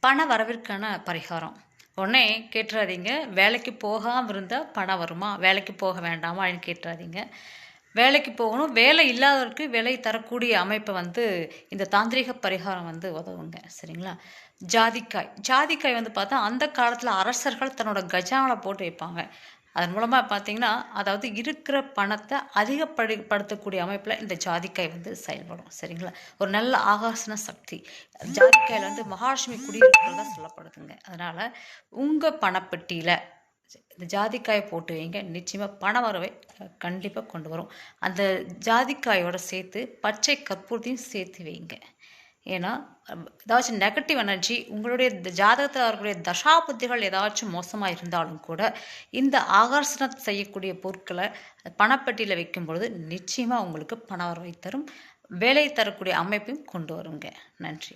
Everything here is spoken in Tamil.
பண வரவிற்கான பரிகாரம். உடனே கேட்டுறாதீங்க, வேலைக்கு போகாமல் இருந்தால் பணம் வருமா, வேலைக்கு போக வேண்டாமா அப்படின்னு கேட்டுறாதீங்க. வேலைக்கு போகணும், வேலை இல்லாதவருக்கு வேலை தரக்கூடிய அமைப்பை இந்த தாந்திரிக பரிகாரம் உதவுங்க. சரிங்களா? ஜாதிக்காய் ஜாதிக்காய் பார்த்தா அந்த காலத்தில் அரசர்கள் தன்னோட கஜானாவில் போட்டு வைப்பாங்க. அதன் மூலமாக பார்த்தீங்கன்னா, அதாவது இருக்கிற பணத்தை அதிகப்படுத்தக்கூடிய அமைப்பில் இந்த ஜாதிக்காய் செயல்படும். சரிங்களா? ஒரு நல்ல ஆகர்ஷண சக்தி ஜாதிக்காயில் மகாலட்சுமி குடியிருக்கிறதா சொல்லப்படுதுங்க. அதனால் உங்கள் பணப்பெட்டியில் இந்த ஜாதிக்காயை போட்டு வைங்க, நிச்சயமாக பண வரவை கண்டிப்பாக கொண்டு வரும். அந்த ஜாதிக்காயோட சேர்த்து பச்சை கற்பூரத்தையும் சேர்த்து வைங்க. ஏன்னா ஏதாச்சும் நெகட்டிவ் எனர்ஜி உங்களுடைய ஜாதகத்தில் வரக்கூடிய தசாபுத்திகள் ஏதாச்சும் மோசமாக இருந்தாலும் கூட இந்த ஆகர்ஷணம் செய்யக்கூடிய பொருட்களை பணப்பெட்டியில் வைக்கும் பொழுது நிச்சயமாக உங்களுக்கு பண வரவை தரும், வேலை தரக்கூடிய அமைப்பையும் கொண்டு வருங்க. நன்றி.